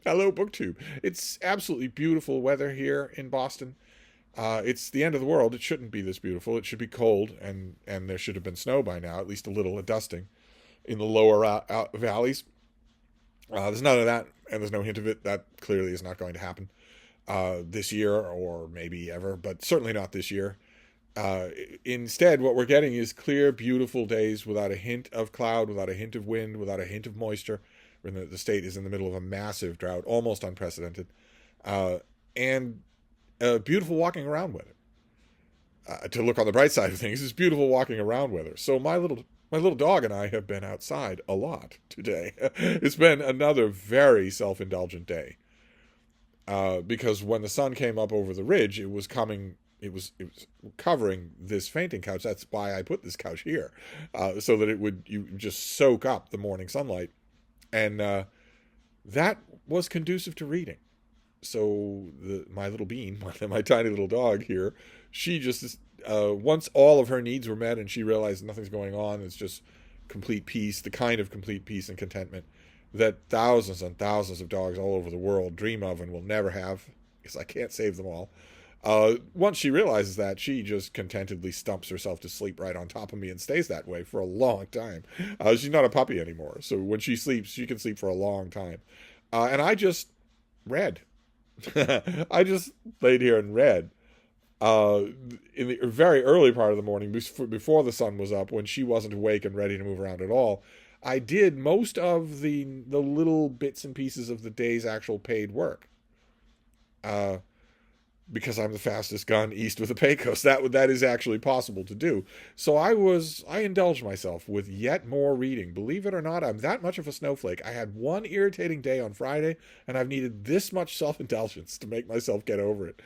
Hello, BookTube. It's absolutely beautiful weather here in Boston. It's the end of the world. It shouldn't be this beautiful. It should be cold, and there should have been snow by now, at least a little, a dusting in the lower valleys. There's none of that, and there's no hint of it. That clearly is not going to happen this year, or maybe ever, but certainly not this year. Uh, Instead, what we're getting is clear, beautiful days without a hint of cloud, without a hint of wind, without a hint of moisture. The state is in the middle of a massive drought, almost unprecedented, uh, and beautiful walking around weather. To look on the bright side of things, it's beautiful walking around weather. So my little dog and I have been outside a lot today. It's been another very self-indulgent day because when the sun came up over the ridge, it was coming. It was covering this fainting couch. That's why I put this couch here, so that you just soak up the morning sunlight, and that was conducive to reading. So my little bean, my tiny little dog here, she just once all of her needs were met and she realized nothing's going on, it's just complete peace, the kind of complete peace and contentment that thousands and thousands of dogs all over the world dream of and will never have, because I can't save them all. Once she realizes that, she just contentedly stumps herself to sleep right on top of me and stays that way for a long time. She's not a puppy anymore, so when she sleeps, she can sleep for a long time. And I just read. I just laid here and read. In the very early part of the morning, before the sun was up, when she wasn't awake and ready to move around at all, I did most of the little bits and pieces of the day's actual paid work. Because I'm the fastest gun east of the Pecos. That is actually possible to do. So I indulged myself with yet more reading. Believe it or not, I'm that much of a snowflake. I had one irritating day on Friday, and I've needed this much self-indulgence to make myself get over it.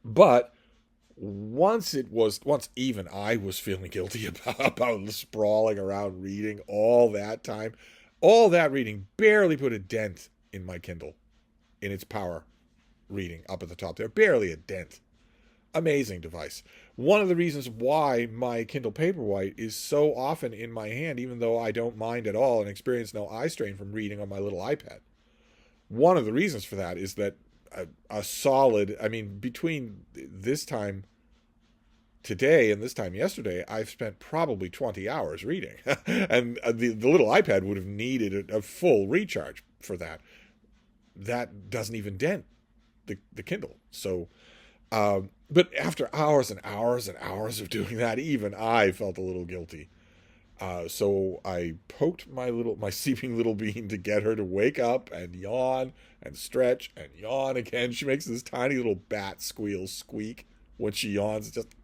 But once even I was feeling guilty about sprawling around reading all that time, all that reading barely put a dent in my Kindle, in its power. Reading up at the top there, barely a dent. Amazing device. One of the reasons why my Kindle Paperwhite is so often in my hand, even though I don't mind at all and experience no eye strain from reading on my little iPad. One of the reasons for that is that a solid, I mean, between this time today and this time yesterday, I've spent probably 20 hours reading. And the little iPad would have needed a full recharge for that. That doesn't even dent the Kindle. So, but after hours and hours and hours of doing that, even I felt a little guilty. So I poked my sleeping little bean to get her to wake up and yawn and stretch and yawn again. She makes this tiny little bat squeak when she yawns. It's just,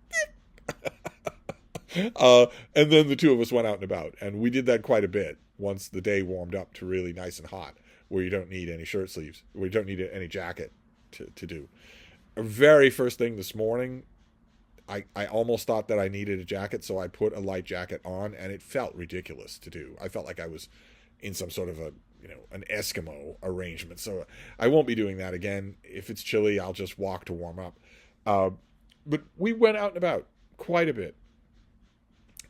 and then the two of us went out and about, and we did that quite a bit once the day warmed up to really nice and hot, where you don't need any shirt sleeves, where you don't need any jacket to do. Very first thing this morning, I almost thought that I needed a jacket, so I put a light jacket on, and it felt ridiculous to do. I felt like I was in some sort of an Eskimo arrangement. So I won't be doing that again. If it's chilly, I'll just walk to warm up. But we went out and about quite a bit.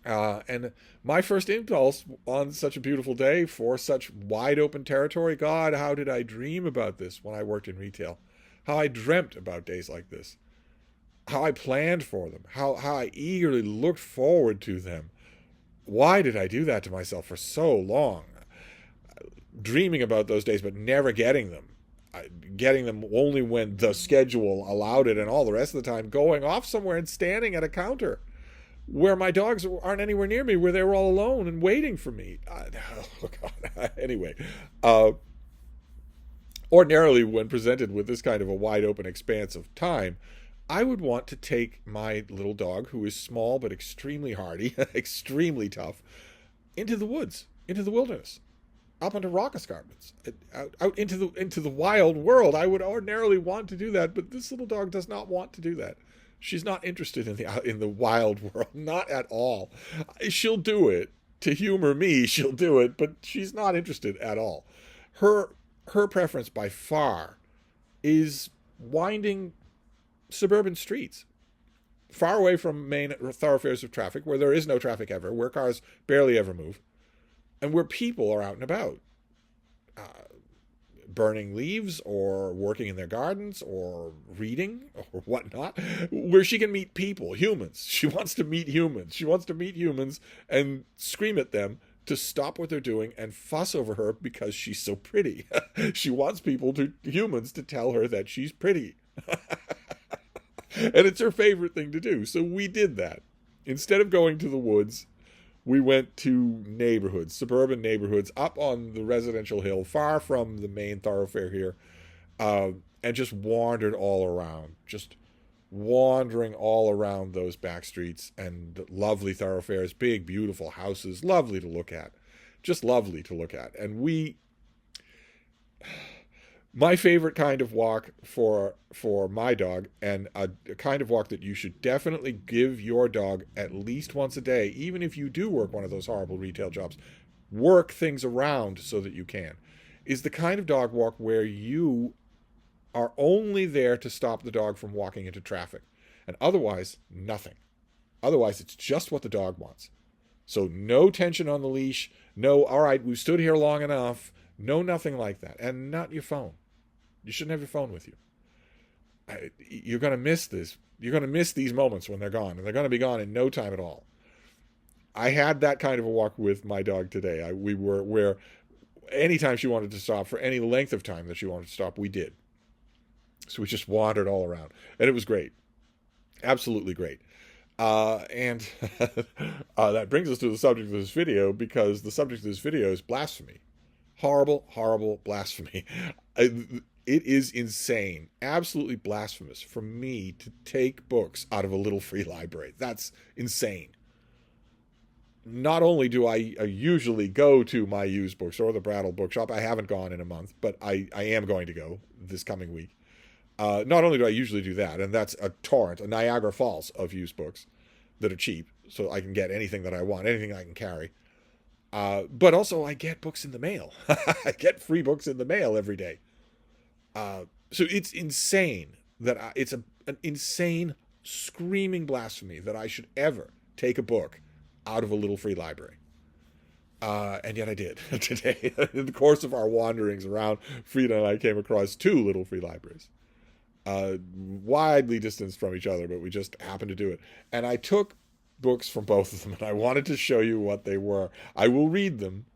And my first impulse on such a beautiful day for such wide open territory, God, how did I dream about this when I worked in retail? How I dreamt about days like this. How I planned for them. How I eagerly looked forward to them. Why did I do that to myself for so long? Dreaming about those days, but never getting them. Getting them only when the schedule allowed it, and all the rest of the time going off somewhere and standing at a counter where my dogs aren't anywhere near me, where they were all alone and waiting for me. Oh God. Anyway, ordinarily, when presented with this kind of a wide open expanse of time, I would want to take my little dog, who is small but extremely hardy, extremely tough, into the woods, into the wilderness, up onto rock escarpments, out into the wild world. I would ordinarily want to do that, but this little dog does not want to do that. She's not interested in the wild world, not at all. She'll do it to humor me. She'll do it, but she's not interested at all. Her preference by far is winding suburban streets, far away from main thoroughfares of traffic, where there is no traffic ever, where cars barely ever move, and where people are out and about. burning leaves or working in their gardens or reading or whatnot, where she can meet people, humans. She wants to meet humans. She wants to meet humans and scream at them to stop what they're doing and fuss over her because she's so pretty. She wants humans to tell her that she's pretty. And it's her favorite thing to do. So we did that. Instead of going to the woods, we went to neighborhoods, suburban neighborhoods, up on the residential hill, far from the main thoroughfare here, and just wandered all around, just wandering all around those back streets and lovely thoroughfares, big, beautiful houses, lovely to look at, just lovely to look at. And my favorite kind of walk for my dog, and a kind of walk that you should definitely give your dog at least once a day, even if you do work one of those horrible retail jobs, work things around so that you can, is the kind of dog walk where you are only there to stop the dog from walking into traffic. And otherwise, nothing. Otherwise, it's just what the dog wants. So no tension on the leash, no, all right, we've stood here long enough, no, nothing like that. And not your phone. You shouldn't have your phone with you. You're going to miss this. You're going to miss these moments when they're gone, and they're going to be gone in no time at all. I had that kind of a walk with my dog today. We were where anytime she wanted to stop, for any length of time that she wanted to stop, we did. So we just wandered all around, and it was great. Absolutely great. And that brings us to the subject of this video, because the subject of this video is blasphemy. Horrible, horrible blasphemy. It is insane, absolutely blasphemous for me to take books out of a little free library. That's insane. Not only do I usually go to my used bookstore, the Brattle Bookshop, I haven't gone in a month, but I am going to go this coming week. Not only do I usually do that, and that's a torrent, a Niagara Falls of used books that are cheap, so I can get anything that I want, anything I can carry. But also I get books in the mail. I get free books in the mail every day. So it's insane that it's an insane, screaming blasphemy that I should ever take a book out of a little free library. And yet I did today. In the course of our wanderings around, Frida and I came across 2 little free libraries. Widely distanced from each other, but we just happened to do it. And I took books from both of them, and I wanted to show you what they were. I will read them,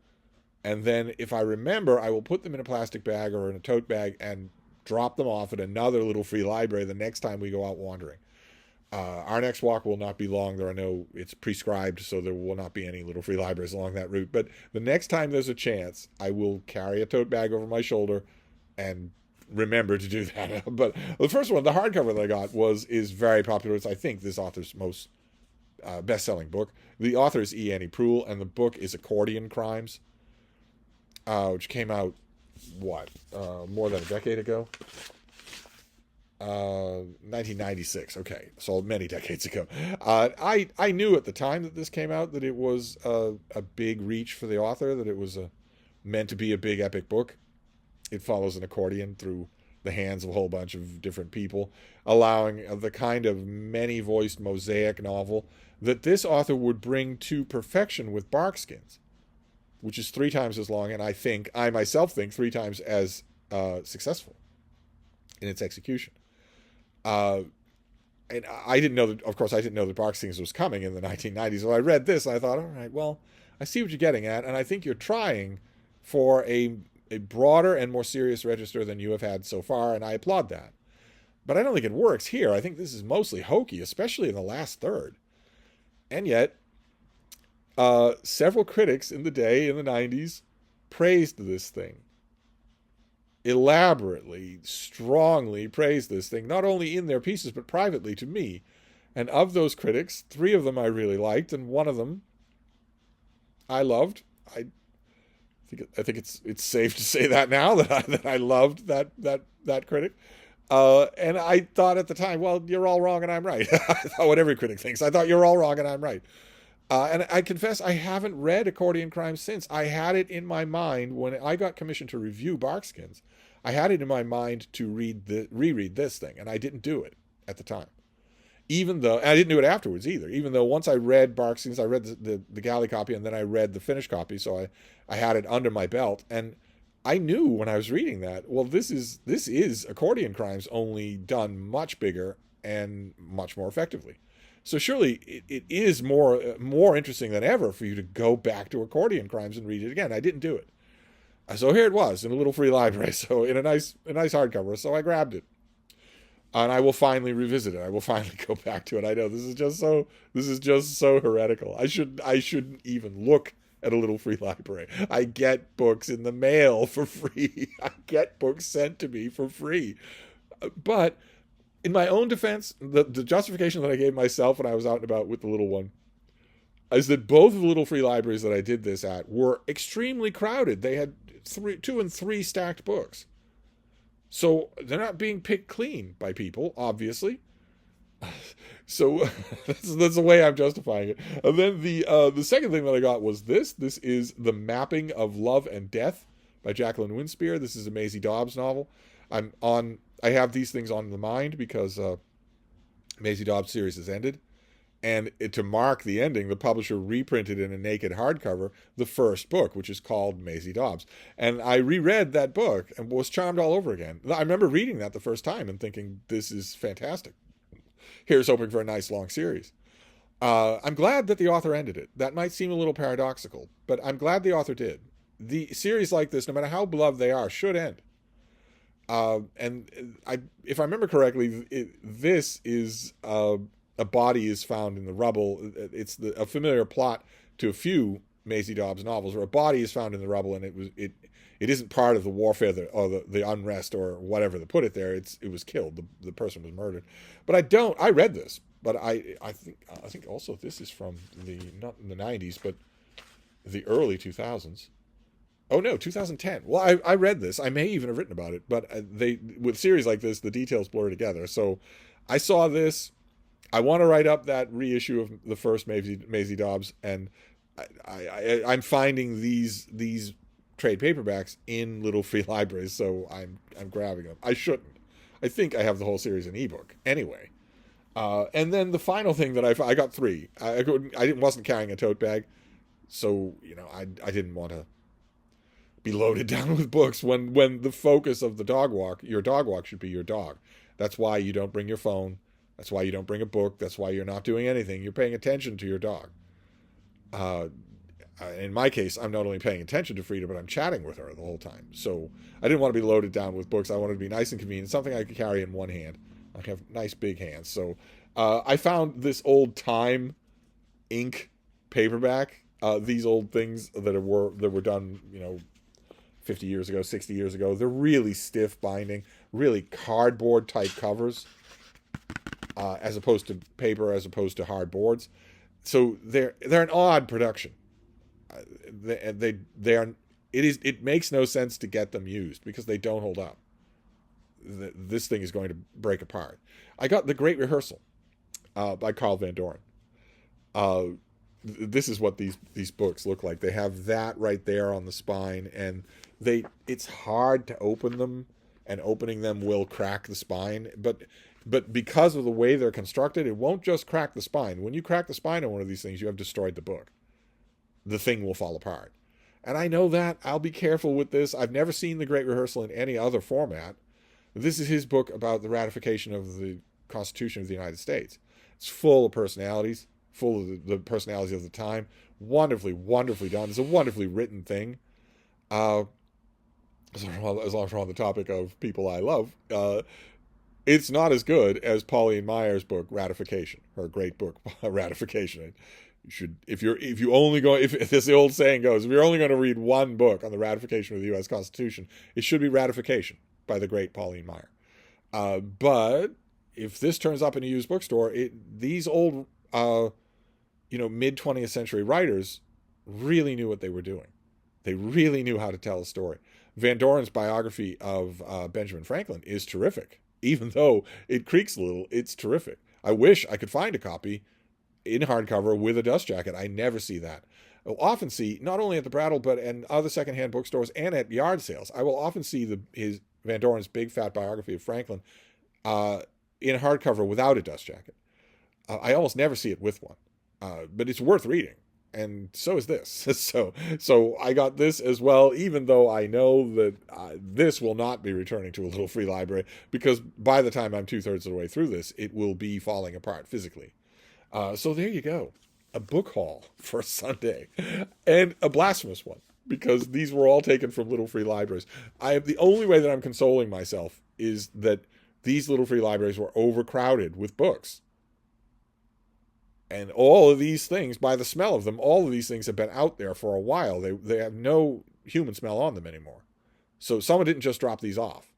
and then if I remember, I will put them in a plastic bag or in a tote bag and drop them off at another little free library the next time we go out wandering. Our next walk will not be long. It's prescribed, so there will not be any little free libraries along that route. But the next time there's a chance, I will carry a tote bag over my shoulder and remember to do that. But the first one, the hardcover that I got, is very popular. It's, I think, this author's most best-selling book. The author is E. Annie Proulx, and the book is Accordion Crimes, which came out, more than a decade ago? 1996. Okay, so many decades ago. I knew at the time that this came out that it was a big reach for the author, that it was meant to be a big epic book. It follows an accordion through the hands of a whole bunch of different people, allowing the kind of many-voiced mosaic novel that this author would bring to perfection with Barkskins, which is 3 times as long, and I myself think 3 times as successful in its execution. And I didn't know that, of course, I didn't know that Barkskins was coming in the 1990s. So I read this, and I thought, all right, well, I see what you're getting at, and I think you're trying for a broader and more serious register than you have had so far, and I applaud that. But I don't think it works here. I think this is mostly hokey, especially in the last third. And yet, several critics in the 90s, praised this thing. Elaborately, strongly praised this thing, not only in their pieces, but privately to me. And of those critics, 3 of them I really liked, and one of them I loved. I think it's safe to say that now, that I loved that critic. And I thought at the time, well, you're all wrong and I'm right. I thought what every critic thinks. I thought you're all wrong and I'm right. And I confess I haven't read Accordion Crimes since. I had it in my mind when I got commissioned to review Barkskins. I had it in my mind to reread this thing, and I didn't do it at the time. And I didn't do it afterwards either. Even though once I read Barkskins, I read the galley copy, and then I read the finished copy, so I had it under my belt. And I knew when I was reading that, well, this is Accordion Crimes, only done much bigger and much more effectively. So surely it is more interesting than ever for you to go back to Accordion Crimes and read it again. I didn't do it. So here it was in a little free library, so in a nice hardcover. So I grabbed it, and I will finally revisit it. I will finally go back to it. I know this is just so heretical. I shouldn't even look at a little free library. I get books in the mail for free. I get books sent to me for free. But in my own defense, the justification that I gave myself when I was out and about with the little one is that both of the little free libraries that I did this at were extremely crowded. They had two and three stacked books. So they're not being picked clean by people, obviously. So that's the way I'm justifying it. And then the second thing that I got was this. This is The Mapping of Love and Death by Jacqueline Winspear. This is a Maisie Dobbs novel. I have these things on the mind because Maisie Dobbs' series has ended. And to mark the ending, the publisher reprinted in a naked hardcover the first book, which is called Maisie Dobbs. And I reread that book and was charmed all over again. I remember reading that the first time and thinking, this is fantastic. Here's hoping for a nice long series. I'm glad that the author ended it. That might seem a little paradoxical, but I'm glad the author did. The series like this, no matter how beloved they are, should end. If I remember correctly, this is a body is found in the rubble. It's a familiar plot to a few Maisie Dobbs novels, where a body is found in the rubble, and it isn't part of the warfare or the unrest or whatever that put it there. It was killed. The person was murdered. But I read this, but I think also this is from not in the 90s, but the early 2000s. Oh no, 2010. Well, I read this. I may even have written about it, but with series like this, the details blur together. So I saw this. I want to write up that reissue of the first Maisie Dobbs, and I'm finding these trade paperbacks in little free libraries, so I'm grabbing them. I shouldn't. I think I have the whole series in ebook anyway. And then the final thing that I got three. I wasn't carrying a tote bag, so I didn't want to be loaded down with books when the focus of your dog walk should be your dog. That's why you don't bring your phone. That's why you don't bring a book. That's why you're not doing anything. You're paying attention to your dog. In my case, I'm not only paying attention to Frida, but I'm chatting with her the whole time. So I didn't want to be loaded down with books. I wanted to be nice and convenient, something I could carry in one hand. I have nice big hands. So I found this old Time ink paperback. These old things that were done, 50 years ago, 60 years ago. They're really stiff binding, really cardboard type covers, as opposed to paper, as opposed to hard boards. So they're an odd production. It makes no sense to get them used because they don't hold up. This thing is going to break apart. I got The Great Rehearsal by Carl Van Doren. This is what these books look like. They have that right there on the spine, and it's hard to open them, and opening them will crack the spine. But because of the way they're constructed, it won't just crack the spine. When you crack the spine on one of these things, you have destroyed the book. The thing will fall apart. And I know that. I'll be careful with this. I've never seen The Great Rehearsal in any other format. This is his book about the ratification of the Constitution of the United States. It's full of personalities, full of the personalities of the time. Wonderfully, wonderfully done. It's a wonderfully written thing. As long as we're on the topic of people I love, it's not as good as Pauline Meyer's book Ratification, her great book Ratification. You should, if the old saying goes, if you're only going to read one book on the ratification of the U.S. Constitution, it should be Ratification by the great Pauline Meier. But if this turns up in a used bookstore, these old, mid 20th century writers really knew what they were doing. They really knew how to tell a story. Van Doren's biography of Benjamin Franklin is terrific. Even though it creaks a little, it's terrific. I wish I could find a copy in hardcover with a dust jacket. I never see that. I'll often see, not only at the Brattle, but in other secondhand bookstores and at yard sales, I will often see his Van Doren's big fat biography of Franklin in hardcover without a dust jacket. I almost never see it with one, but it's worth reading. and so is this. So I got this as well, even though I know that this will not be returning to a little free library, because by the time I'm 2/3 of the way through this, it will be falling apart physically. So there you go. A book haul for Sunday, and a blasphemous one, because these were all taken from little free libraries. The only way that I'm consoling myself is that these little free libraries were overcrowded with books. And all of these things, by the smell of them, all of these things have been out there for a while. They have no human smell on them anymore. So someone didn't just drop these off,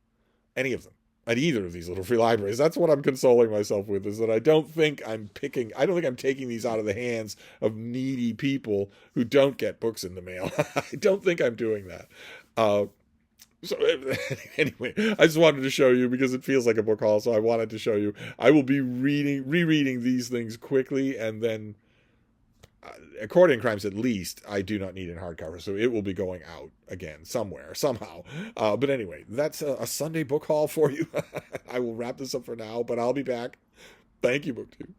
any of them, at either of these little free libraries. That's what I'm consoling myself with, is that I don't think I'm taking these out of the hands of needy people who don't get books in the mail. I don't think I'm doing that. So anyway, I just wanted to show you because it feels like a book haul, so I wanted to show you. I will be rereading these things quickly, and then, according to Crimes at least, I do not need it in hardcover, so it will be going out again somewhere, somehow. But anyway, that's a Sunday book haul for you. I will wrap this up for now, but I'll be back. Thank you, BookTube.